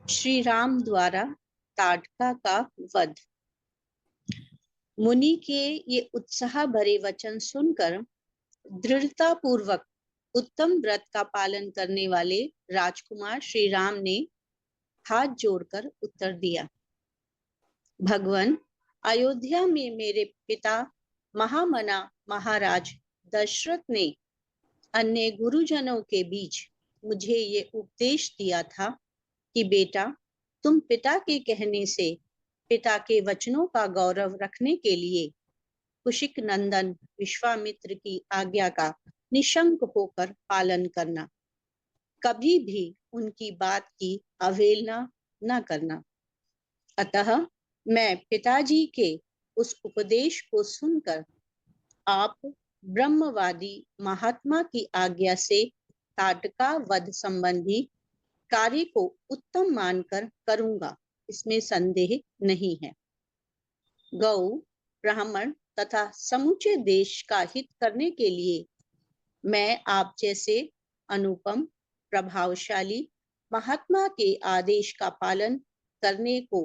श्री राम द्वारा ताड़का का वध। मुनि के ये उत्साह भरे वचन सुनकर दृढ़ता पूर्वक उत्तम व्रत का पालन करने वाले राजकुमार श्री राम ने हाथ जोड़कर उत्तर दिया, भगवान, अयोध्या में मेरे पिता महामना महाराज दशरथ ने अन्य गुरुजनों के बीच मुझे ये उपदेश दिया था कि बेटा, तुम पिता के कहने से पिता के वचनों का गौरव रखने के लिए कुशिक नंदन विश्वामित्र की आज्ञा का निशंक होकर पालन करना, कभी भी उनकी बात की अवहेलना न करना। अतः मैं पिताजी के उस उपदेश को सुनकर आप ब्रह्मवादी महात्मा की आज्ञा से ताड़का वध संबंधी कार्य को उत्तम मानकर करूंगा, इसमें संदेह नहीं है। गौ, ब्राह्मण तथा समूचे देश का हित करने के लिए मैं आप जैसे अनुपम प्रभावशाली महात्मा के आदेश का पालन करने को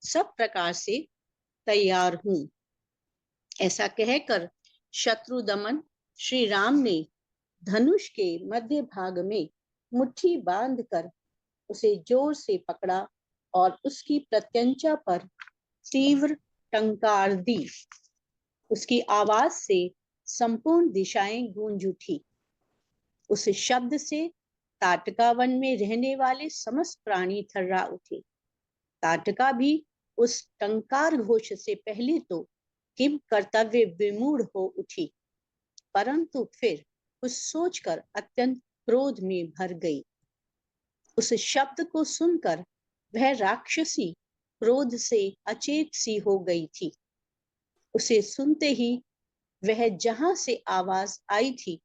सब प्रकार से तैयार हूं। ऐसा कहकर शत्रु दमन श्री राम ने धनुष के मध्य भाग में मुट्ठी बांधकर उसे जोर से पकड़ा और उसकी प्रत्यंचा पर तीव्र टंकार दी। उसकी आवाज से संपूर्ण दिशाएं गूंज उठी। उस शब्द से ताटका वन में रहने वाले समस्त प्राणी थर्रा उठे। ताटका भी उस टंकार घोष से पहले तो किम कर्तव्य विमूढ़ हो उठी, परंतु फिर कुछ सोचकर अत्यंत क्रोध में भर गई। उस शब्द को सुनकर वह राक्षसी क्रोध से अचेत सी हो गई थी। उसे सुनते ही वह जहां से आवाज आई थी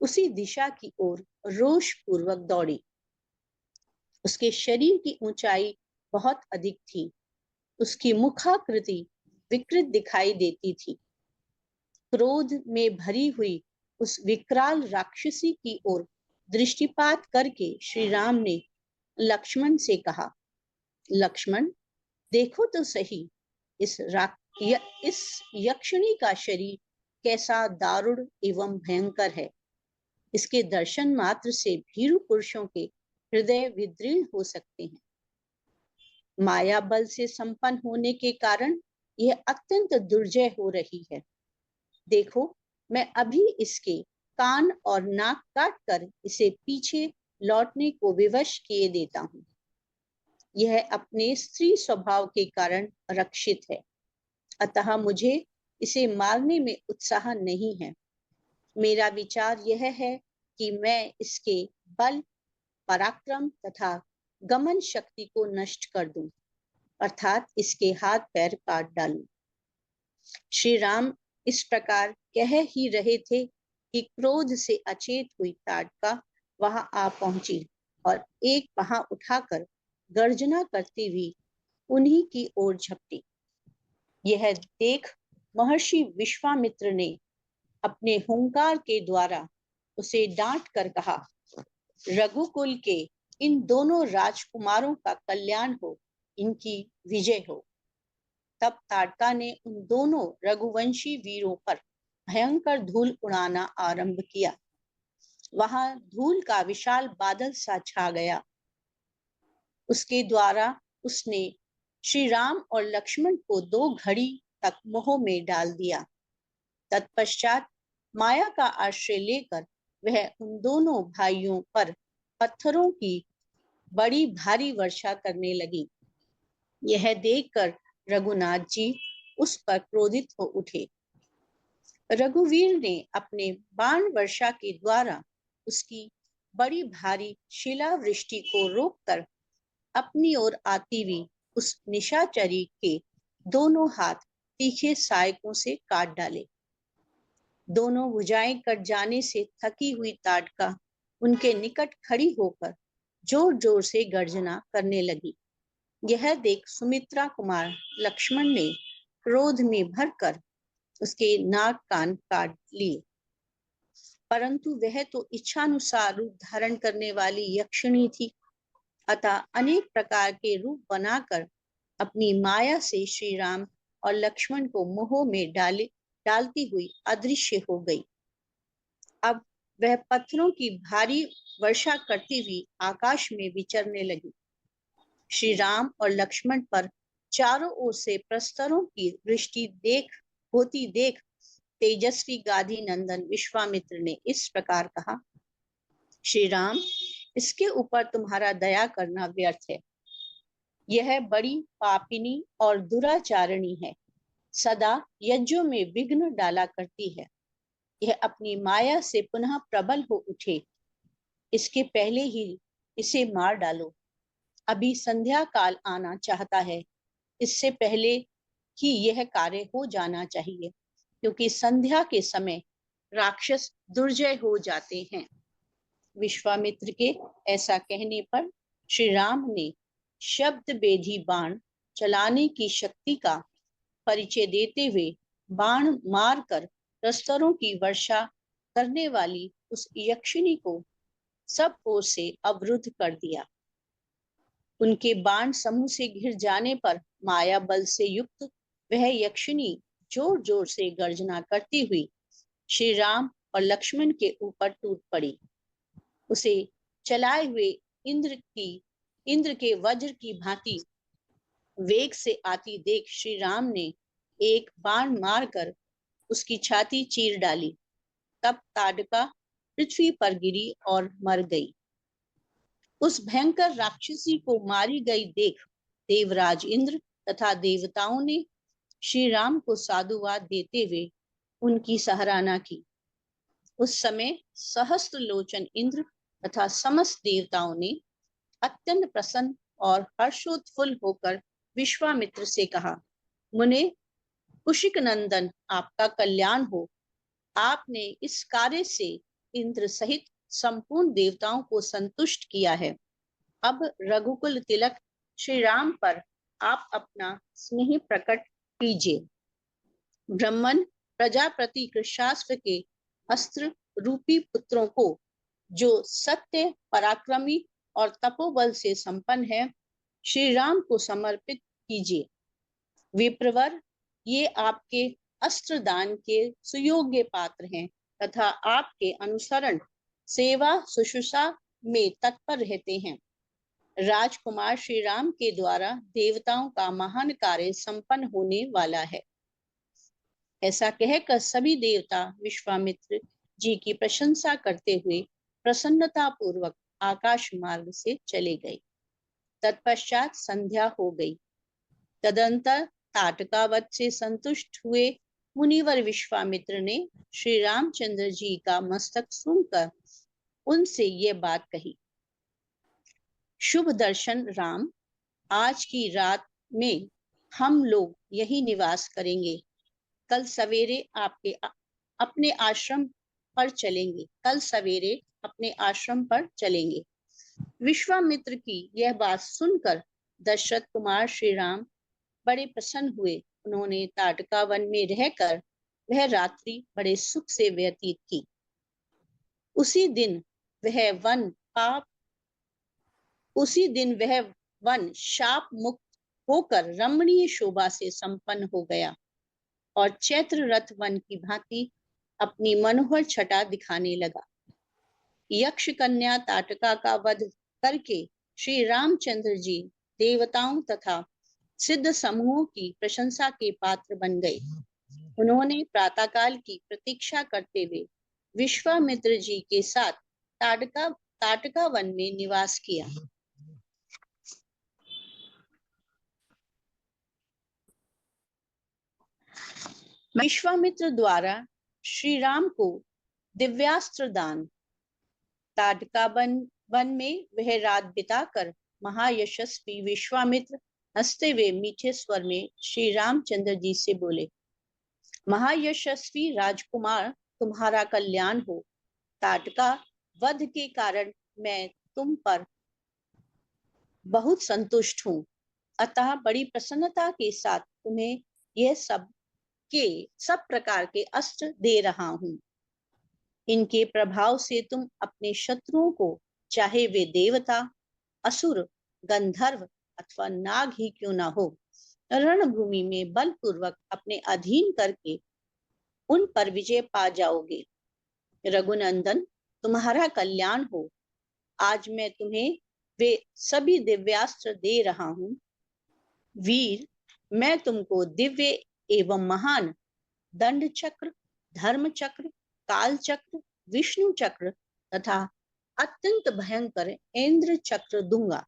उसी दिशा की ओर रोष पूर्वक दौड़ी। उसके शरीर की ऊंचाई बहुत अधिक थी। उसकी मुखाकृति विकृत दिखाई देती थी। क्रोध में भरी हुई उस विकराल राक्षसी की ओर दृष्टिपात करके श्री राम ने लक्ष्मण से कहा, लक्ष्मण, देखो तो सही इस यक्षिणी का शरीर कैसा दारुण एवं भयंकर है। इसके दर्शन मात्र से भीरू पुरुषों के हृदय विदीर्ण हो सकते हैं। माया बल से संपन्न होने के कारण यह अत्यंत दुर्जय हो रही है। देखो, मैं अभी इसके कान और नाक काट कर इसे पीछे लौटने को विवश किए देता हूँ। यह अपने स्त्री स्वभाव के कारण रक्षित है, अतः मुझे इसे मारने में उत्साह नहीं है। मेरा विचार यह है कि मैं इसके बल, पराक्रम तथा गमन शक्ति को नष्ट कर दूं, अर्थात इसके हाथ पैर काट डालूं। श्री राम इस प्रकार कह ही रहे थे कि क्रोध से अचेत हुई ताड़का वहां आ पहुंची और एक वहां उठाकर गर्जना करती हुई उन्हीं की ओर झपटी। यह देख महर्षि विश्वामित्र ने अपने हुंकार के द्वारा उसे डांट कर कहा, रघुकुल के इन दोनों राजकुमारों का कल्याण हो, इनकी विजय हो। तब ताड़का ने उन दोनों रघुवंशी वीरों पर भयंकर धूल उड़ाना आरंभ किया। वहां धूल का विशाल बादल सा छा गया। उसके द्वारा उसने श्री राम और लक्ष्मण को 2 घड़ी तक मोह में डाल दिया। तत्पश्चात माया का आश्रय लेकर वह उन दोनों भाइयों पर पत्थरों की बड़ी भारी वर्षा करने लगी। यह देखकर रघुनाथ जी उस पर क्रोधित हो उठे। रघुवीर ने अपने बाण वर्षा के द्वारा उसकी बड़ी भारी शिलावृष्टि को रोककर अपनी ओर आती हुई उस निशाचरी के दोनों हाथ तीखे सहायकों से काट डाले। दोनों भुजाएं कट जाने से थकी हुई ताड़का उनके निकट खड़ी होकर जोर जोर से गर्जना करने लगी। यह देख सुमित्रा कुमार लक्ष्मण ने क्रोध में भरकर उसके नाक कान काट लिए, परंतु वह तो इच्छानुसार रूप धारण करने वाली यक्षिणी थी। अतः अनेक प्रकार के रूप बनाकर अपनी माया से श्री राम और लक्ष्मण को मोह में डालती हुई अदृश्य हो गई। अब वह पत्थरों की भारी वर्षा करती हुई आकाश में विचरने लगी। श्री राम और लक्ष्मण पर चारों ओर से प्रस्तरों की वृष्टि होती देख तेजस्वी गाधी नंदन विश्वामित्र ने इस प्रकार कहा, श्री राम, इसके ऊपर तुम्हारा दया करना व्यर्थ है। यह बड़ी पापिनी और दुराचारिणी है, सदा यज्ञों में विघ्न डाला करती है। यह अपनी माया से पुनः प्रबल हो उठे, इसके पहले ही इसे मार डालो। अभी संध्या काल आना चाहता है, इससे पहले ही यह कार्य हो जाना चाहिए, क्योंकि संध्या के समय राक्षस दुर्जय हो जाते हैं। विश्वामित्र के ऐसा कहने पर श्री राम ने शब्द बेधी बाण चलाने की शक्ति का परिचय देते हुए बाण मारकर प्रस्तरों की वर्षा करने वाली उस यक्षिणी को सब ओर से अवरुद्ध कर दिया। उनके बाण समूह से घिर जाने पर माया बल से युक्त वह यक्षिणी जोर जोर से गर्जना करती हुई श्री राम और लक्ष्मण के ऊपर टूट पड़ी। उसे चलाए हुए इंद्र के वज्र की भांति वेग से आती देख श्री राम ने एक बाण मारकर उसकी छाती चीर डाली। तब ताड़का पृथ्वी पर गिरी और मर गई। उस भयंकर राक्षसी को मारी गई देख देवराज इंद्र तथा देवताओं ने श्री राम को साधुवाद देते हुए उनकी सराहना की। उस समय सहस्त्र लोचन इंद्र तथा समस्त देवताओं ने अत्यंत प्रसन्न और हर्षोत्फुल्ल होकर विश्वामित्र से कहा, मुने कुशिक नंदन, आपका कल्याण हो। आपने इस कार्य से इंद्र सहित संपूर्ण देवताओं को संतुष्ट किया है। अब रघुकुल तिलक श्री राम पर आप अपना स्नेह प्रकट कीजिए। ब्रह्मन प्रजापति कृशास्त्र के अस्त्र रूपी पुत्रों को, जो सत्य, पराक्रमी और तपोबल से संपन्न है, श्री राम को समर्पित कीजिए। विप्रवर, ये आपके अस्त्र दान के सुयोग्य पात्र हैं तथा आपके अनुसरण, सेवा, शुश्रूषा में तत्पर रहते हैं। राजकुमार श्री राम के द्वारा देवताओं का महान कार्य संपन्न होने वाला है। ऐसा कहकर सभी देवता विश्वामित्र जी की प्रशंसा करते हुए प्रसन्नता पूर्वक आकाश मार्ग से चले गए। तत्पश्चात संध्या हो गई। तदंतर ताटकावत से संतुष्ट हुए मुनिवर विश्वामित्र ने श्री रामचंद्र जी का मस्तक सुनकर उनसे ये बात कही, शुभ दर्शन राम, आज की रात में हम लोग यही निवास करेंगे। कल सवेरे अपने आश्रम पर चलेंगे। कल सवेरे अपने आश्रम पर चलेंगे। विश्वामित्र की यह बात सुनकर दशरथ कुमार श्री राम बड़े प्रसन्न हुए। उन्होंने ताटका वन में रहकर वह रात्रि बड़े सुख से व्यतीत की। उसी दिन वह वन शाप मुक्त होकर रमणीय शोभा से संपन्न हो गया और चैत्र रथ वन की भांति अपनी मनोहर छटा दिखाने लगा। यक्ष कन्या ताटका का वध करके श्री रामचंद्र जी देवताओं तथा सिद्ध समूहों की प्रशंसा के पात्र बन गए। उन्होंने प्रातःकाल की प्रतीक्षा करते हुए विश्वामित्र जी के साथ ताटका वन में निवास किया। विश्वामित्र द्वारा श्री राम को दिव्यास्त्र दान। ताटका वन में वह रात बिताकर महायशस्वी विश्वामित्र हंसते हुए मीठे स्वर में श्री रामचंद्र जी से बोले, महायशस्वी राजकुमार, तुम्हारा कल्याण हो। ताटका वध के कारण मैं तुम पर बहुत संतुष्ट हूँ, अतः बड़ी प्रसन्नता के साथ तुम्हें यह सब प्रकार के अस्त्र दे रहा हूँ। इनके प्रभाव से तुम अपने शत्रुओं को, चाहे वे देवता, असुर, गंधर्व अथवा नाग ही क्यों ना हो, रणभूमि में बलपूर्वक अपने अधीन करके उन पर विजय पा जाओगे। रघुनंदन, तुम्हारा कल्याण हो। आज मैं तुम्हें वे सभी दिव्यास्त्र दे रहा हूँ। वीर, मैं तुमको दिव्य एवं महान दंड चक्र, धर्म चक्र, काल चक्र, विष्णु चक्र तथा अत्यंत भयंकर इंद्र चक्र दूंगा।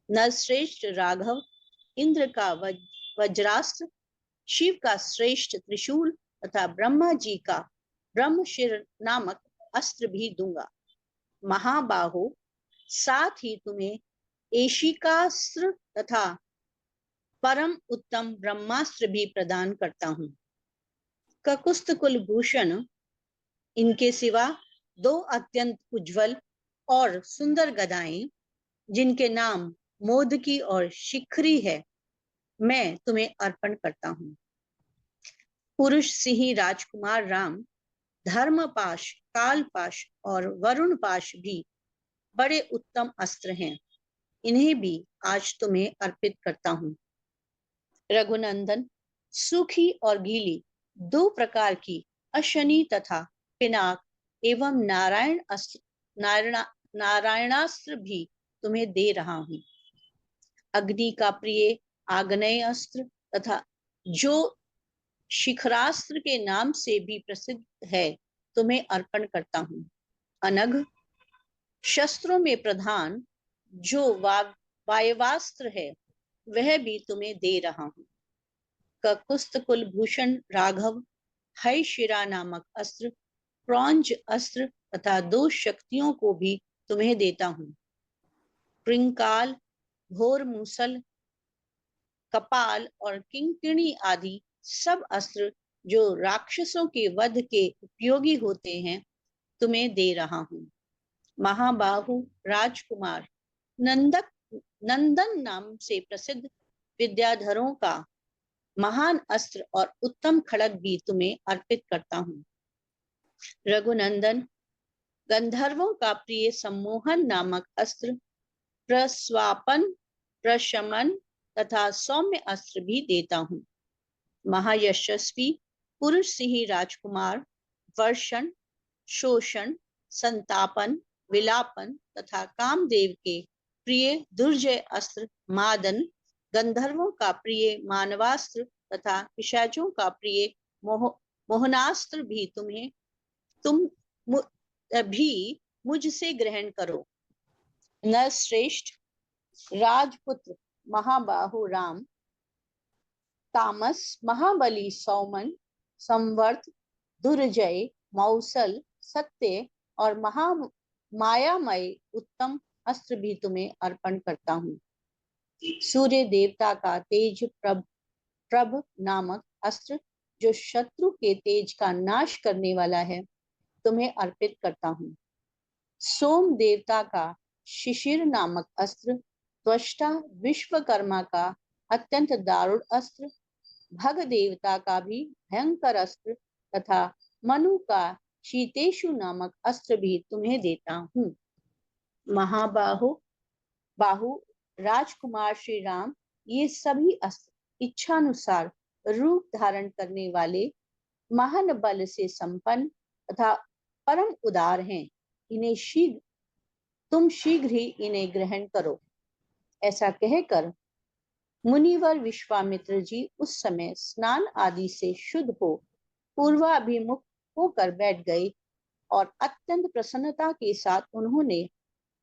नरश्रेष्ठ राघव इंद्र का वज्रास्त्र, शिव का श्रेष्ठ त्रिशूल तथा ब्रह्मा जी का ब्रह्मशिर नामक अस्त्र भी दूंगा। महाबाहो, साथ ही तुम्हें एशिकास्त्र तथा परम उत्तम ब्रह्मास्त्र भी प्रदान करता हूँ। ककुस्त कुलभूषण, इनके सिवा 2 अत्यंत उज्जवल और सुंदर गदाएं, जिनके नाम मोदकी और शिखरी है, मैं तुम्हें अर्पण करता हूँ। पुरुष सिंह राजकुमार राम, धर्मपाश, कालपाश और वरुण पाश भी बड़े उत्तम अस्त्र हैं, इन्हें भी आज तुम्हें अर्पित करता हूँ। रघुनंदन, सूखी और गीली 2 प्रकार की अशनि तथा पिनाक एवं नारायणास्त्र भी तुम्हें दे रहा हूँ। अग्नि का प्रिय आग्नेय अस्त्र तथा जो शिखरास्त्र के नाम से भी प्रसिद्ध है, तुम्हें अर्पण करता हूँ। अनघ, शस्त्रों में प्रधान जो वायवास्त्र है, वह भी तुम्हें दे रहा हूँ। ककुस्त कुलभूषण राघव हय शिरा नामक अस्त्र, क्रौंज अस्त्र तथा 2 शक्तियों को भी तुम्हें देता हूँ। कृंकाल, घोर मूसल, कपाल और किंकिणी आदि सब अस्त्र जो राक्षसों के वध के उपयोगी होते हैं, तुम्हें दे रहा हूँ। महाबाहु राजकुमार नंदन नाम से प्रसिद्ध विद्याधरों का महान अस्त्र और उत्तम खड़ग भी तुम्हें अर्पित करता हूँ। रघुनंदन, गंधर्वों का प्रिय सम्मोहन नामक अस्त्र, प्रस्वापन, प्रशमन तथा सौम्य अस्त्र भी देता हूँ। महायशस्वी पुरुष सिंह राजकुमार वर्षण, शोषण, संतापन, विलापन तथा कामदेव के प्रिय दुर्जय अस्त्र मादन, गंधर्वों का प्रिय मानवास्त्र तथा पिशाचों का प्रिय मोहनास्त्र भी तुम भी मुझसे ग्रहण करो। नरश्रेष्ठ राजपुत्र महाबाहु राम, तामस, महाबली सौमन, संवर्त, दुर्जय, मौसल, सत्य और मायामय उत्तम अस्त्र भी तुम्हें अर्पण करता हूँ। सूर्य देवता का तेज प्रभ नामक अस्त्र, जो शत्रु के तेज का नाश करने वाला है, तुम्हें अर्पित करता हूँ। सोम देवता का शिशिर नामक अस्त्र, त्वष्टा विश्वकर्मा का अत्यंत दारुण अस्त्र, भग देवता का भी भयंकर अस्त्र तथा मनु का शीतेशु नामक अस्त्र भी तुम्हें देता हूँ। महाबाहु राजकुमार श्री राम, ये सभी अस्त्र इच्छानुसार रूप धारण करने वाले, महान बल से संपन्न तथा परम उदार हैं। तुम शीघ्र ही इन्हें ग्रहण करो। ऐसा कहकर मुनिवर विश्वामित्र जी उस समय स्नान आदि से शुद्ध हो पूर्वाभिमुख होकर बैठ गए और अत्यंत प्रसन्नता के साथ उन्होंने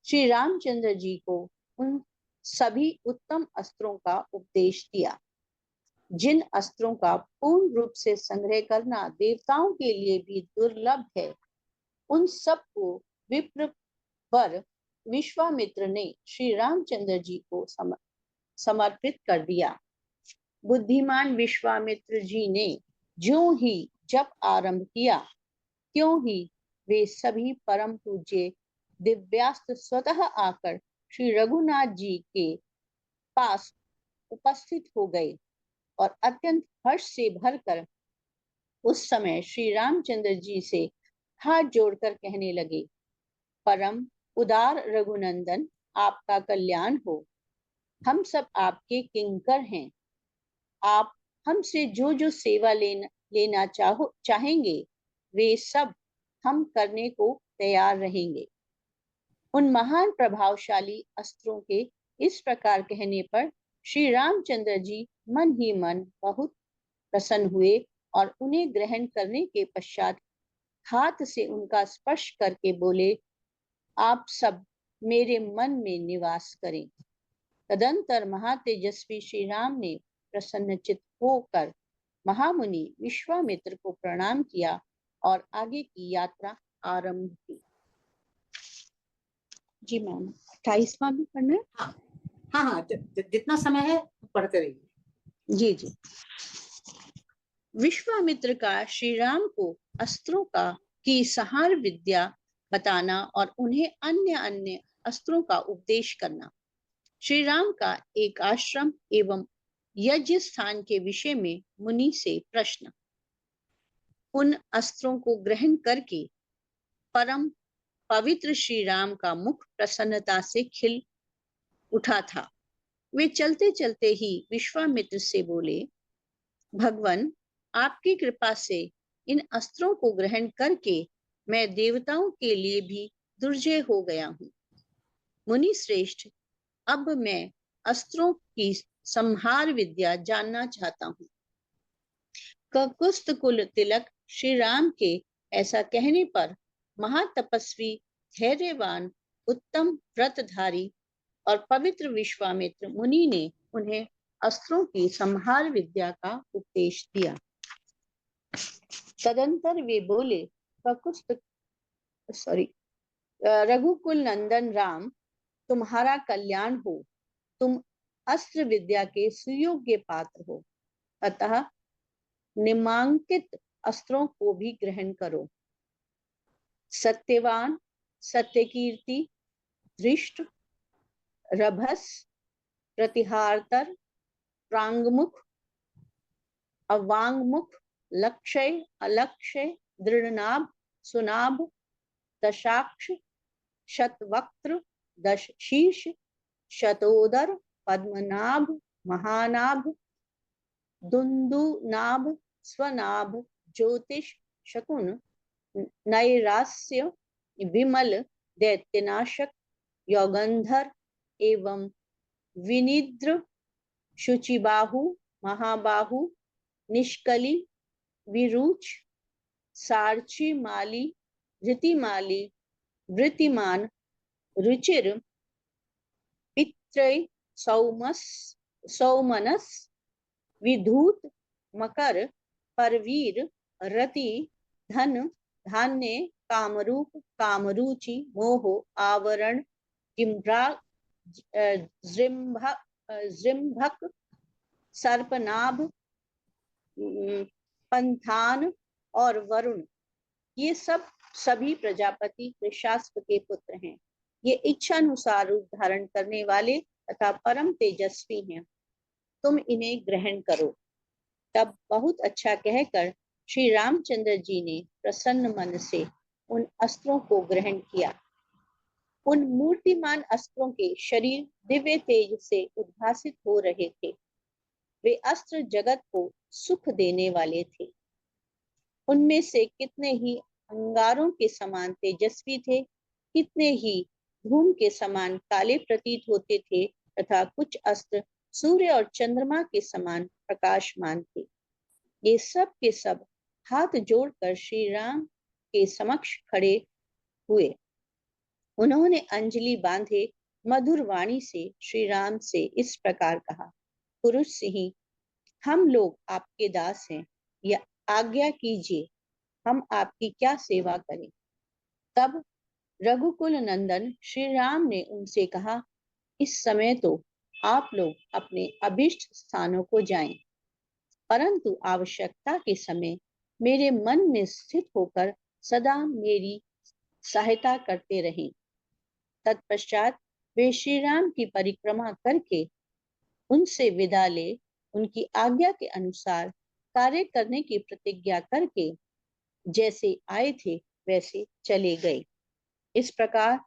श्री रामचंद्र जी को उन सभी उत्तम अस्त्रों का उपदेश दिया, जिन अस्त्रों का पूर्ण रूप से संग्रह करना देवताओं के लिए भी दुर्लभ है। उन सब को विप्र पर विश्वामित्र ने श्री रामचंद्र जी को समर्पित कर दिया। बुद्धिमान विश्वामित्र जी ने ज्यों ही जप आरंभ किया, त्यों ही वे सभी परम पूज्य दिव्यास्त्र स्वतः आकर श्री रघुनाथ जी के पास उपस्थित हो गए और अत्यंत हर्ष से भरकर उस समय श्री रामचंद्र जी से हाथ जोड़कर कहने लगे, परम उदार रघुनंदन, आपका कल्याण हो। हम सब आपके किंकर हैं। आप हमसे जो जो सेवा लेना चाहेंगे, वे सब हम करने को तैयार रहेंगे। उन महान प्रभावशाली अस्त्रों के इस प्रकार कहने पर श्री रामचंद्र जी मन ही मन बहुत प्रसन्न हुए और उन्हें ग्रहण करने के पश्चात हाथ से उनका स्पर्श करके बोले, आप सब मेरे मन में निवास करें। तदंतर महातेजस्वी श्री राम ने प्रसन्नचित होकर महामुनि विश्वामित्र को प्रणाम किया और आगे की यात्रा आरंभ की। जी मैम, 28वां भी पढ़ना है? हाँ हाँ, जितना समय है पढ़ते रहिए। जी जी। विश्वामित्र का श्री राम को अस्त्रों की संहार विद्या बताना और उन्हें अन्य अन्य अस्त्रों का उपदेश करना। श्री राम का एक आश्रम एवं यज्ञ स्थान के विषय में मुनि से प्रश्न। उन अस्त्रों को ग्रहण करके परम पवित्र श्री राम का मुख प्रसन्नता से खिल उठा था। वे चलते चलते ही विश्वामित्र से बोले, भगवान, आपकी कृपा से इन अस्त्रों को ग्रहण करके मैं देवताओं के लिए भी दुर्जय हो गया हूँ। मुनि श्रेष्ठ, अब मैं अस्त्रों की संहार विद्या जानना चाहता हूँ। ककुस्त कुल तिलक श्री राम के ऐसा कहने पर महातपस्वी, धैर्यवान, उत्तम व्रतधारी और पवित्र विश्वामित्र मुनि ने उन्हें अस्त्रों की संहार विद्या का उपदेश दिया। तदंतर वे बोले, रघुकुल नंदन राम, तुम्हारा कल्याण हो। तुम अस्त्र विद्या के सुयोग्य पात्र हो, अतः निम्नांकित अस्त्रों को भी ग्रहण करो। सत्यवान, सत्यकीर्ति, दृष्ट, रभस, प्रतिहारतर, प्रांगमुख, अवांगमुख, लक्षय, अलक्षय, दृढ़नाभ, सुनाभ, दशाक्ष, शतवक्त्र, दश शीर्ष, शतोदर, पद्मनाभ, महानाभ, दुंदुनाभ, स्वनाभ, ज्योतिष, शकुन, नैरास्य, विमल, दैत्यनाशक, योगंधर एवं विनिद्र, शुचिबाहु, महाबाहु, निष्कली, विरुच, सार्ची माली, ऋतिमाली, वृतिमान, रुचिर, पित्रय, सौमनस, विधूत, मकर, परवीर, रति, धन, धान्य, कामरूप, कामरुचि, मोह, आवरण, जृंभक, सर्पनाभ, पंथान और वरुण, ये सब सभी प्रजापति कृशास्प के पुत्र हैं। ये इच्छानुसार रूप धारण करने वाले तथा परम तेजस्वी हैं। तुम इन्हें ग्रहण करो। तब बहुत अच्छा कहकर श्री रामचंद्र जी ने प्रसन्न मन से उन अस्त्रों को ग्रहण किया। उन मूर्तिमान अस्त्रों के शरीर दिव्य तेज से उद्भासित हो रहे थे। वे अस्त्र जगत को सुख देने वाले थे। उनमें से कितने ही अंगारों के समान तेजस्वी थे, कितने ही धूम के समान काले प्रतीत होते थे तथा कुछ अस्त्र सूर्य और चंद्रमा के समान प्रकाशमान थे। ये सब के सब हाथ जोड़कर श्री राम के समक्ष खड़े हुए। उन्होंने अंजलि बांधे मधुर वाणी से श्री राम से इस प्रकार कहा, पुरुष सिंह, हम लोग आपके दास हैं, या आज्ञा कीजिए, हम आपकी क्या सेवा करें। तब रघुकुल नंदन श्री राम ने उनसे कहा, इस समय तो आप लोग अपने अभिष्ट स्थानों को जाएं, परंतु आवश्यकता के समय मेरे मन में स्थित होकर सदा मेरी सहायता करते रहें। तत्पश्चात वे श्री राम की परिक्रमा करके उनसे विदा ले उनकी आज्ञा के अनुसार कार्य करने की प्रतिज्ञा करके जैसे आए थे वैसे चले गए। इस प्रकार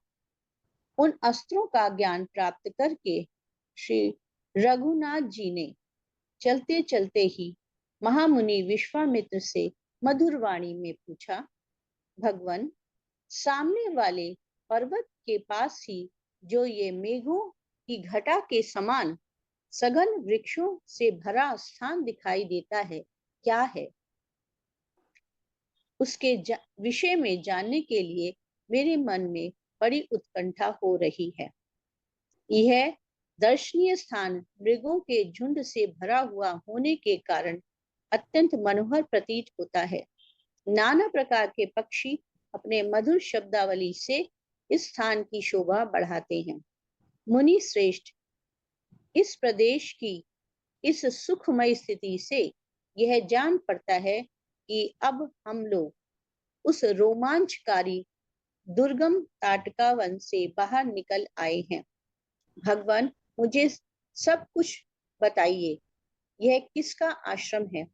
उन अस्त्रों का ज्ञान प्राप्त करके श्री रघुनाथ जी ने चलते चलते ही महामुनि विश्वामित्र से मधुर वाणी में पूछा, भगवान, सामने वाले पर्वत के पास ही जो ये मेघों की घटा के समान सघन वृक्षों से भरा स्थान दिखाई देता है, क्या है? उसके विषय में जानने के लिए मेरे मन में बड़ी उत्कंठा हो रही है। यह दर्शनीय स्थान मृगों के झुंड से भरा हुआ होने के कारण अत्यंत मनोहर प्रतीत होता है। नाना प्रकार के पक्षी अपने मधुर शब्दावली से इस स्थान की शोभा बढ़ाते हैं। मुनि श्रेष्ठ, इस प्रदेश की इस सुखमय स्थिति से यह जान पड़ता है कि अब हम लोग उस रोमांचकारी दुर्गम ताटका वन से बाहर निकल आए हैं। भगवान, मुझे सब कुछ बताइए, यह किसका आश्रम है?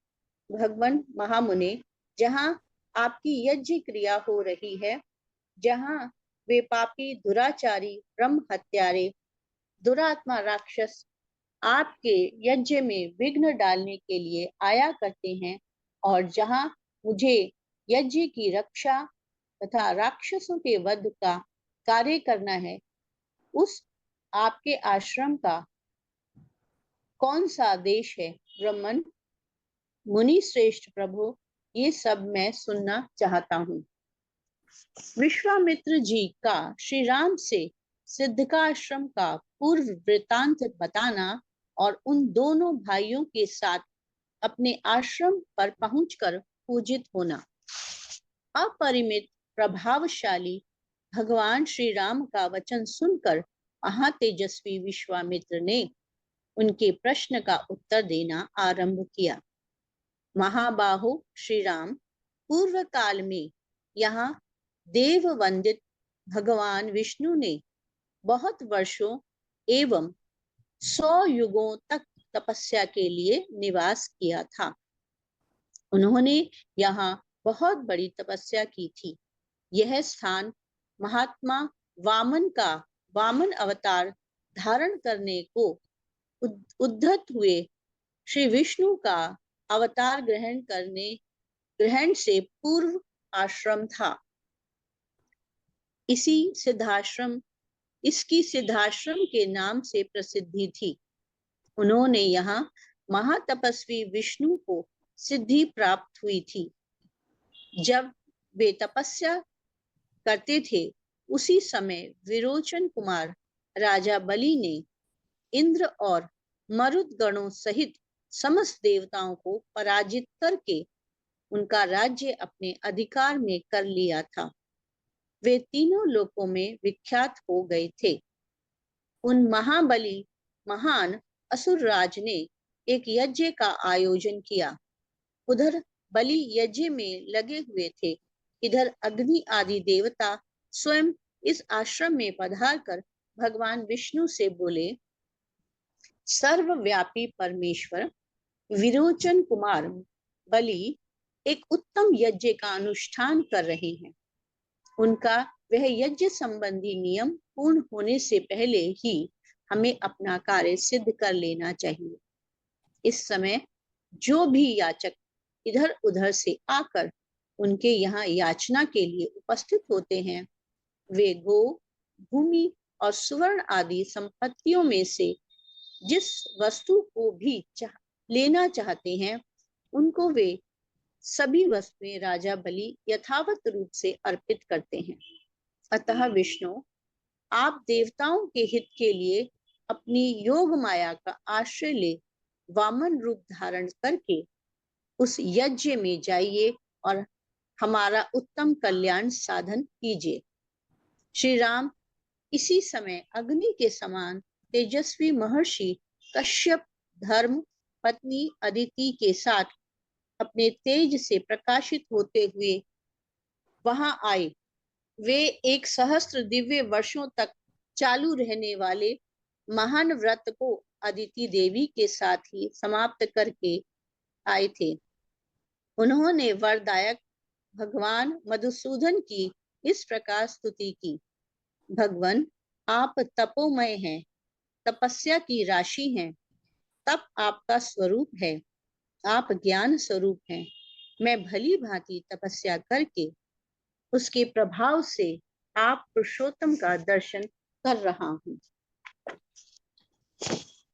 भगवान महामुने, जहाँ आपकी यज्ञ क्रिया हो रही है, जहाँ वे पापी दुराचारी ब्रह्म हत्यारे दुरात्मा राक्षस आपके यज्ञ में विघ्न डालने के लिए आया करते हैं, और जहाँ मुझे यज्ञ की रक्षा तथा राक्षसों के वध का कार्य करना है, उस आपके आश्रम का कौन सा देश है? ब्रह्मन, मुनि श्रेष्ठ प्रभु, ये सब मैं सुनना चाहता हूँ। विश्वामित्र जी का श्री राम से सिद्धकाश्रम का पूर्व वृतांत बताना और उन दोनों भाइयों के साथ अपने आश्रम पर पहुंचकर पूजित होना। अपरिमित प्रभावशाली भगवान श्री राम का वचन सुनकर महातेजस्वी विश्वामित्र ने उनके प्रश्न का उत्तर देना आरंभ किया। महाबाहो श्री राम, पूर्व काल में यहाँ देव वंदित भगवान विष्णु ने बहुत वर्षों एवं 100 युगों तक तपस्या के लिए निवास किया था। उन्होंने यहाँ बहुत बड़ी तपस्या की थी। यह स्थान महात्मा वामन अवतार धारण करने को उद्धत हुए श्री विष्णु का अवतार ग्रहण से पूर्व आश्रम था। इसकी सिद्धाश्रम के नाम से प्रसिद्धि थी। उन्होंने यहाँ महातपस्वी विष्णु को सिद्धि प्राप्त हुई थी। जब वे तपस्या करते थे, उसी समय विरोचन कुमार राजा बलि ने इंद्र और मरुद गणों सहित समस्त देवताओं को पराजित करके उनका राज्य अपने अधिकार में कर लिया था। वे तीनों लोकों में विख्यात हो गए थे। उन महाबली महान असुरराज ने एक यज्ञ का आयोजन किया। उधर बलि यज्ञ में लगे हुए थे, इधर अग्नि आदि देवता स्वयं इस आश्रम में पधार कर भगवान विष्णु से बोले, सर्वव्यापी परमेश्वर विरोचन कुमार बलि एक उत्तम यज्ञ का अनुष्ठान कर रहे हैं। उनका वह यज्ञ संबंधी नियम पूर्ण होने से पहले ही हमें अपना कार्य सिद्ध कर लेना चाहिए। इस समय जो भी याचक इधर उधर से आकर उनके यहाँ याचना के लिए उपस्थित होते हैं, वे गो, भूमि और सुवर्ण आदि संपत्तियों में से जिस वस्तु को भी लेना चाहते हैं, उनको वे सभी वस्तुएं राजा बलि यथावत रूप से अर्पित करते हैं। अतः विष्णु, आप देवताओं के हित के लिए अपनी योग माया का आश्रय ले वामन रूप धारण करके उस यज्ञ में जाइए और हमारा उत्तम कल्याण साधन कीजिए। श्री राम इसी समय अग्नि के समान तेजस्वी महर्षि कश्यप धर्म पत्नी अदिति के साथ अपने तेज से प्रकाशित होते हुए वहां आए। वे 1 सहस्त्र दिव्य वर्षों तक चालू रहने वाले महान व्रत को अदिति देवी के साथ ही समाप्त करके आए थे। उन्होंने वरदायक भगवान मधुसूदन की इस प्रकार स्तुति की। भगवान, आप तपोमय हैं, तपस्या की राशि हैं, तप आपका स्वरूप है, आप ज्ञान स्वरूप हैं। मैं भली भांति तपस्या करके उसके प्रभाव से आप पुरुषोत्तम का दर्शन कर रहा हूँ।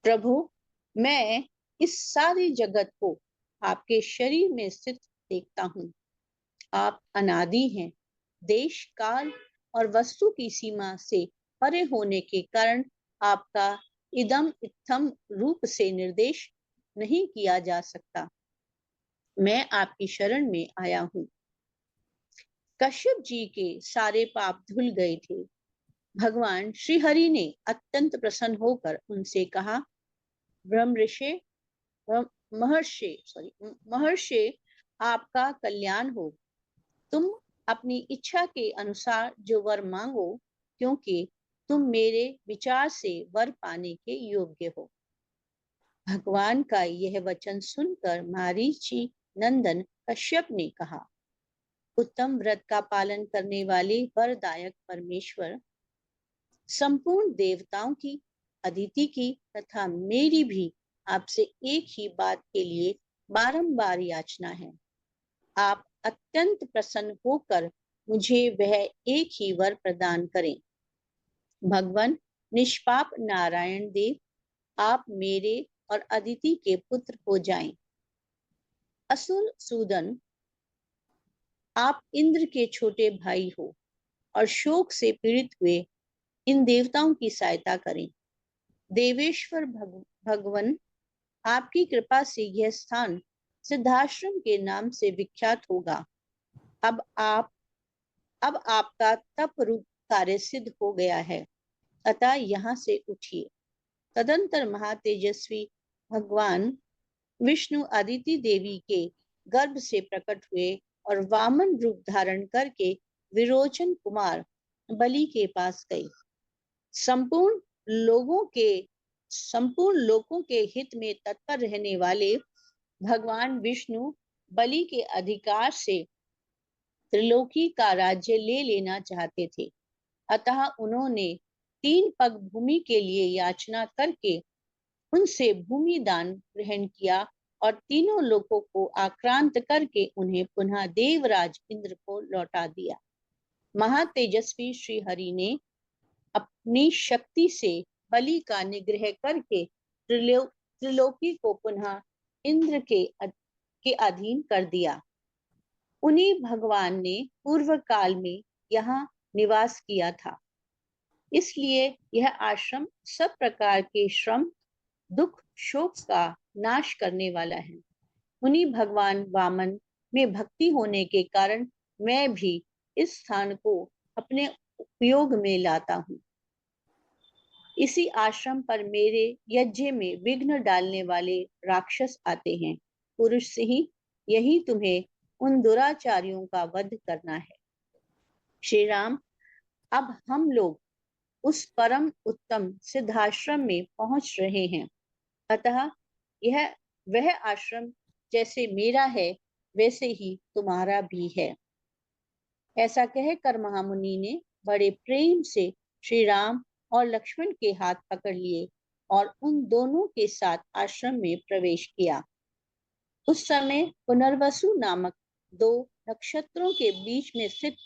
प्रभु, मैं इस सारी जगत को आपके शरीर में स्थित देखता हूँ। आप अनादि हैं, देश काल और वस्तु की सीमा से परे होने के कारण आपका इदम इत्थम रूप से निर्देश नहीं किया जा सकता। मैं आपकी शरण में आया हूँ। कश्यप जी के सारे पाप धुल गए थे। भगवान श्री हरि ने अत्यंत प्रसन्न होकर उनसे कहा, ब्रह्मर्षि महर्षि, आपका कल्याण हो। तुम अपनी इच्छा के अनुसार जो वर मांगो, क्योंकि तुम मेरे विचार से वर पाने के योग्य हो। भगवान का यह वचन सुनकर मारीची नंदन कश्यप ने कहा, उत्तम व्रत का पालन करने वाले वरदायक परमेश्वर, संपूर्ण देवताओं की, अदिति की तथा मेरी भी आपसे एक ही बात के लिए बारंबार याचना है। आप अत्यंत प्रसन्न होकर मुझे वह एक ही वर प्रदान करें। भगवान निष्पाप नारायण देव, आप मेरे और अदिति के पुत्र हो जाएं। असुर सूदन, आप इंद्र के छोटे भाई हो और शोक से पीड़ित हुए इन देवताओं की सहायता करें। देवेश्वर भगवान, आपकी कृपा से यह स्थान सिद्धाश्रम के नाम से विख्यात होगा। अब आपका तप रूप कार्य सिद्ध हो गया है, अतः यहाँ से उठिए। तदंतर महातेजस्वी भगवान विष्णु अदिति देवी के गर्भ से प्रकट हुए और वामन रूप धारण करके विरोचन कुमार बलि के पास गए। संपूर्ण लोगों के हित में तत्पर रहने वाले भगवान विष्णु बलि के अधिकार से त्रिलोकी का राज्य ले लेना चाहते थे। अतः उन्होंने 3 पग भूमि के लिए याचना करके उनसे भूमि दान ग्रहण किया और तीनों लोगों को आक्रांत करके उन्हें पुनः देवराज इंद्र को लौटा दिया। महातेजस्वी श्री हरि ने अपनी शक्ति से बलि का निग्रह करके त्रिलोकी को पुनः इंद्र के अधीन कर दिया। उन्हीं भगवान ने पूर्व काल में यहाँ निवास किया था, इसलिए यह आश्रम सब प्रकार के श्रम, दुख, शोक का नाश करने वाला है। उन्हीं भगवान वामन में भक्ति होने के कारण मैं भी इस स्थान को अपने उपयोग में लाता हूँ। इसी आश्रम पर मेरे यज्ञ में विघ्न डालने वाले राक्षस आते हैं। पुरुष से ही यही तुम्हें उन दुराचारियों का वध करना है। श्री राम, अब हम लोग उस परम उत्तम सिद्धाश्रम में पहुंच रहे हैं, अतः यह वह आश्रम जैसे मेरा है वैसे ही तुम्हारा भी है। ऐसा कहकर महामुनि ने बड़े प्रेम से श्री राम और लक्ष्मण के हाथ पकड़ लिए और उन दोनों के साथ आश्रम में प्रवेश किया। उस समय पुनर्वसु नामक 2 नक्षत्रों के बीच में स्थित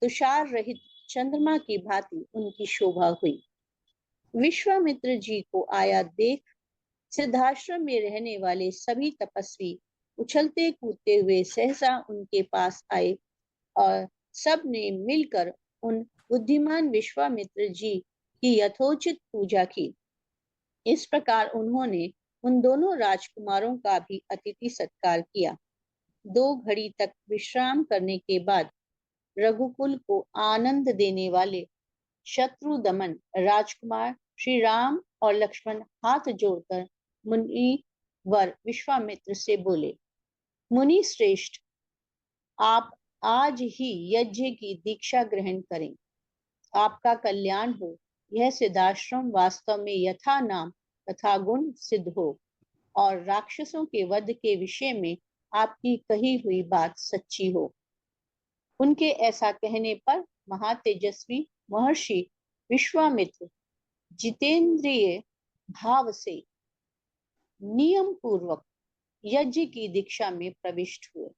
तुषार रहित चंद्रमा की भांति उनकी शोभा हुई। विश्वामित्र जी को आया देख सिद्धाश्रम में रहने वाले सभी तपस्वी उछलते कूदते हुए सहसा उनके पास आए और सब ने मिलकर उन बुद्धिमान विश्वामित्र जी की यथोचित पूजा की। इस प्रकार उन्होंने उन दोनों राजकुमारों का भी अतिथि सत्कार किया। 2 घड़ी तक विश्राम करने के बाद रघुकुल को आनंद देने वाले शत्रु दमन राजकुमार श्री राम और लक्ष्मण हाथ जोड़कर मुनि वर विश्वामित्र से बोले, मुनि श्रेष्ठ, आप आज ही यज्ञ की दीक्षा ग्रहण करें। आपका कल्याण हो। यह सिद्धाश्रम वास्तव में यथा नाम तथा गुण सिद्ध हो और राक्षसों के वध के विषय में आपकी कही हुई बात सच्ची हो। उनके ऐसा कहने पर महातेजस्वी महर्षि विश्वामित्र जितेंद्रिय भाव से नियम पूर्वक यज्ञ की दीक्षा में प्रविष्ट हुए।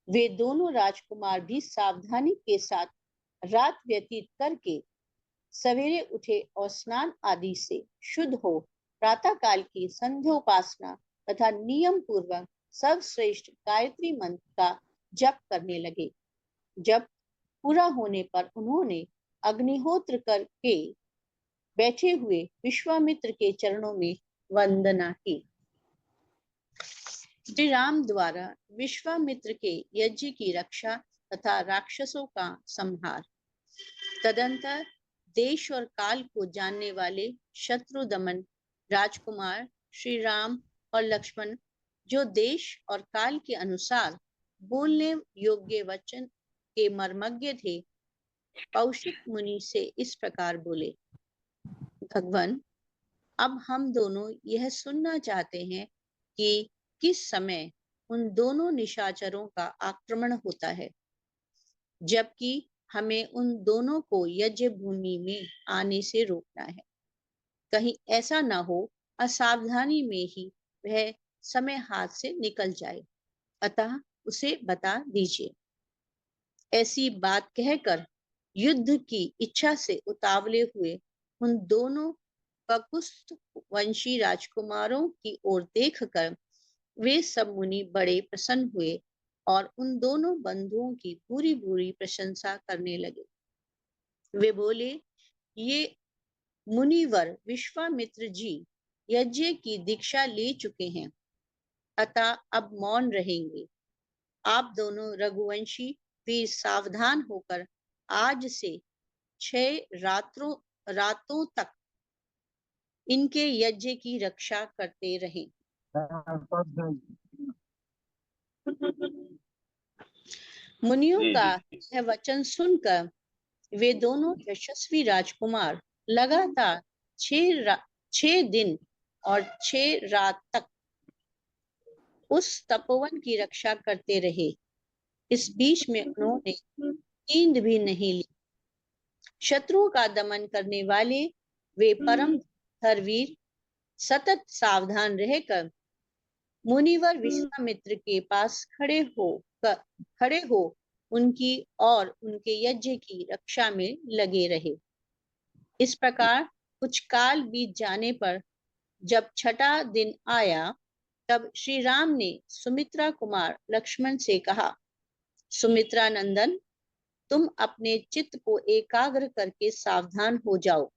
वे दोनों राजकुमार भी सावधानी के साथ रात व्यतीत करके सवेरे उठे और स्नान आदि से शुद्ध हो प्रातः काल की संध्योपासना तथा नियम पूर्वक सर्वश्रेष्ठ गायत्री मंत्र का जप करने लगे। जब पूरा होने पर उन्होंने अग्निहोत्र करके बैठे हुए विश्वामित्र के चरणों में वंदना की। श्री राम द्वारा विश्वामित्र के यज्ञ की रक्षा तथा राक्षसों का संहार। तदंतर देश और काल को जानने वाले शत्रु दमन राजकुमार श्री राम और लक्ष्मण, जो देश और काल के अनुसार बोलने योग्य वचन के मर्मज्ञ थे, कौशिक मुनि से इस प्रकार बोले, भगवान, अब हम दोनों यह सुनना चाहते हैं कि किस समय उन दोनों निशाचरों का आक्रमण होता है, जबकि हमें उन दोनों को यज्ञ भूमि में आने से रोकना है। कहीं ऐसा ना हो असावधानी में ही वह समय हाथ से निकल जाए, अतः उसे बता दीजिए। ऐसी बात कहकर युद्ध की इच्छा से उतावले हुए उन दोनों ककुस्थ वंशी राजकुमारों की ओर देखकर वे सब मुनि बड़े प्रसन्न हुए और उन दोनों बंधुओं की पूरी पूरी प्रशंसा करने लगे। वे बोले, ये मुनिवर विश्वामित्र जी यज्ञ की दीक्षा ले चुके हैं, अतः अब मौन रहेंगे। आप दोनों रघुवंशी वीर सावधान होकर आज से 6 रातों तक इनके यज्ञ की रक्षा करते रहें। मुनियों का यह वचन सुनकर वे दोनों यशस्वी राजकुमार लगातार 6 दिन और 6 रात तक उस तपोवन की रक्षा करते रहे। इस बीच में उन्होंने नींद भी नहीं ली। शत्रुओं का दमन करने वाले वे परम धर्मवीर सतत सावधान रहकर मुनिवर विश्वामित्र के पास खड़े हो उनकी और उनके यज्ञ की रक्षा में लगे रहे। इस प्रकार कुछ काल बीत जाने पर जब 6ठा दिन आया, तब श्री राम ने सुमित्रा कुमार लक्ष्मण से कहा, सुमित्रा नंदन, तुम अपने चित्त को एकाग्र करके सावधान हो जाओ।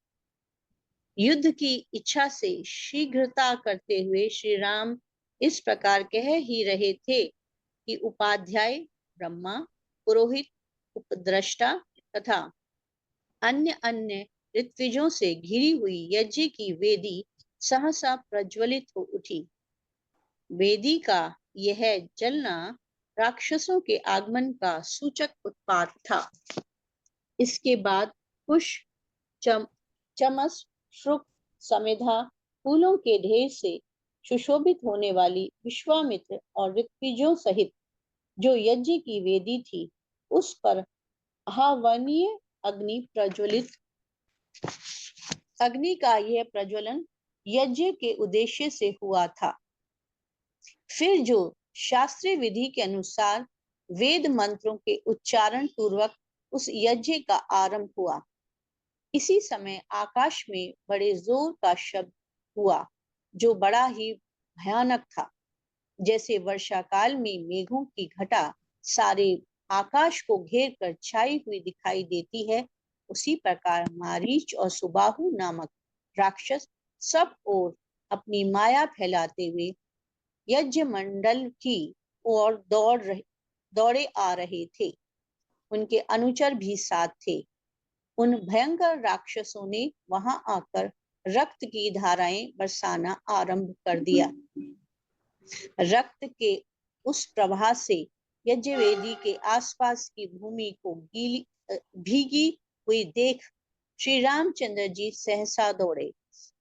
युद्ध की इच्छा से शीघ्रता करते हुए श्री राम इस प्रकार कह ही रहे थे कि उपाध्याय, ब्रह्मा, पुरोहित, उपद्रष्टा तथा अन्य ऋत्विजों से घिरी हुई यज्ञ की वेदी सहसा प्रज्वलित हो उठी। वेदी का यह जलना राक्षसों के आगमन का सूचक उत्पात था। इसके बाद पुष्प, चमस, शुक, समिधा, फूलों के ढेर से सुशोभित होने वाली विश्वामित्र और ऋत्विजों सहित जो यज्ञ की वेदी थी, उस पर आह्वनीय अग्नि प्रज्वलित। अग्नि का यह प्रज्वलन यज्ञ के उद्देश्य से हुआ था। फिर जो शास्त्रीय विधि के अनुसार वेद मंत्रों के उच्चारण पूर्वक उस यज्ञ का आरंभ हुआ। इसी समय आकाश में बड़े जोर का शब्द हुआ, जो बड़ा ही भयानक था। जैसे वर्षा काल में मेघों की घटा सारे आकाश को घेर कर छाई हुई दिखाई देती है, उसी प्रकार मारीच और सुबाहु नामक राक्षस सब ओर अपनी माया फैलाते हुए यज्ञ मंडल की ओर दौड़े आ रहे थे। उनके अनुचर भी साथ थे। उन भयंकर राक्षसों ने वहां आकर रक्त की धाराएं बरसाना आरंभ कर दिया। रक्त के उस प्रवाह से यज्ञवेदी के आसपास की भूमि को भीगी हुई देख श्री रामचंद्र जी सहसा दौड़े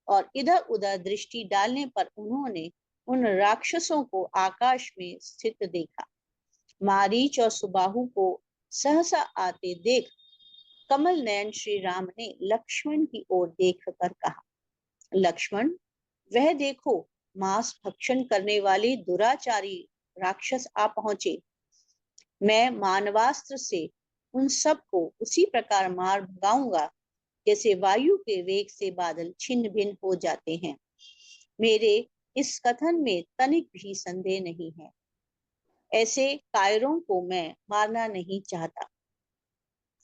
और इधर उधर दृष्टि डालने पर उन्होंने उन राक्षसों को आकाश में स्थित देखा। मारीच और सुबाहु को सहसा आते देख कमल नयन श्री राम ने लक्ष्मण की ओर देखकर कहा, लक्ष्मण, वह देखो, मांस भक्षण करने वाले दुराचारी राक्षस आ पहुंचे। मैं मानवास्त्र से उन सबको उसी प्रकार मार भगाऊंगा जैसे वायु के वेग से बादल छिन्न भिन्न हो जाते हैं। मेरे इस कथन में तनिक भी संदेह नहीं है। ऐसे कायरों को मैं मारना नहीं चाहता।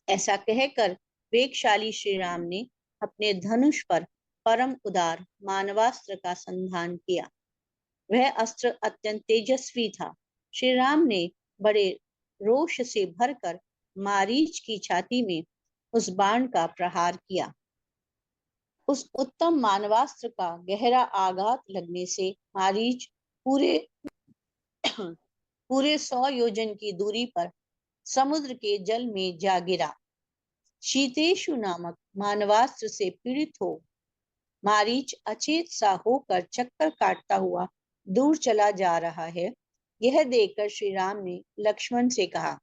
ऐसा कहकर वेगशाली श्री राम ने अपने धनुष पर परम उदार मानवास्त्र का संधान किया। वह अस्त्र अत्यंत तेजस्वी था। श्री राम ने बड़े रोष से भरकर मारीच की छाती में उस बाण का प्रहार किया। उस उत्तम मानवास्त्र का गहरा आघात लगने से मारीच पूरे पूरे 100 योजन की दूरी पर समुद्र के जल में जा गिरा। शीतेशु नामक मानवास्त्र से पीड़ित हो मारीच अचेत सा होकर चक्कर काटता हुआ दूर चला जा रहा है। यह देखकर श्री राम ने लक्ष्मण से कहा,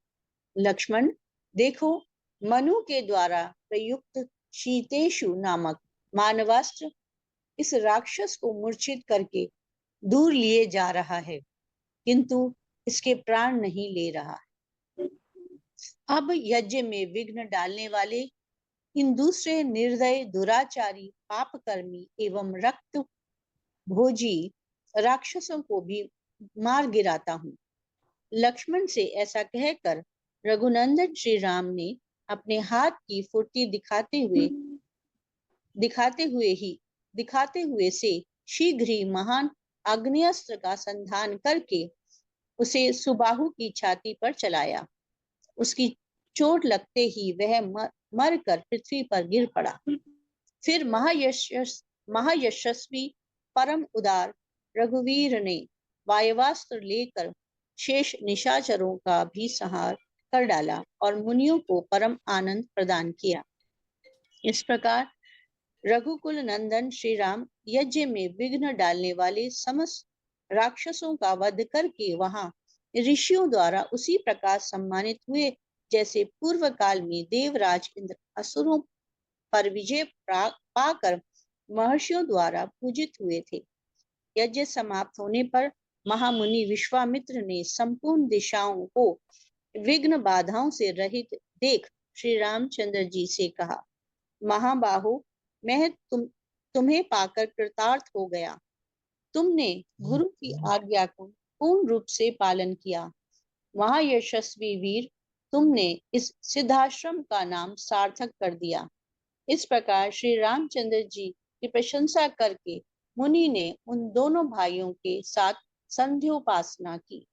लक्ष्मण, देखो, मनु के द्वारा प्रयुक्त शीतेशु नामक मानवास्त्र इस राक्षस को मूर्छित करके दूर लिए जा रहा है, किंतु इसके प्राण नहीं ले रहा है। अब यज्ञ में विघ्न डालने वाले इन दूसरे निर्दय, दुराचारी, पापकर्मी एवं रक्त भोजी राक्षसों को भी मार गिराता हूँ। लक्ष्मण से ऐसा कहकर रघुनंदन श्री राम ने अपने हाथ की फुर्ती दिखाते हुए से शीघ्र ही महान आग्नेयास्त्र का संधान करके उसे सुबाहु की छाती पर चलाया। उसकी चोट लगते ही वह मरकर पृथ्वी पर गिर पड़ा। फिर महायशस्वी परम उदार रघुवीर ने वायवास्त्र लेकर शेष निशाचरों का भी संहार कर डाला और मुनियों को परम आनंद प्रदान किया। इस प्रकार रघुकुल नंदन श्री राम यज्ञ में विघ्न डालने वाले समस्त राक्षसों का वध करके वहां ऋषियों द्वारा उसी प्रकार सम्मानित हुए जैसे पूर्व काल में देवराज इंद्र असुरों पर विजय पाकर महर्षियों द्वारा पूजित हुए थे। यज्ञ समाप्त होने पर महामुनि विश्वामित्र ने संपूर्ण दिशाओं को विघ्न बाधाओं से रहित देख श्री रामचंद्र जी से कहा, महाबाहो, मैं तुम्हें पाकर कृतार्थ हो गया। तुमने गुरु की आज्ञा को पूर्ण रूप से पालन किया। महायशस्वी वीर, तुमने इस सिद्धाश्रम का नाम सार्थक कर दिया। इस प्रकार श्री रामचंद्र जी की प्रशंसा करके मुनि ने उन दोनों भाइयों के साथ संध्योपासना की।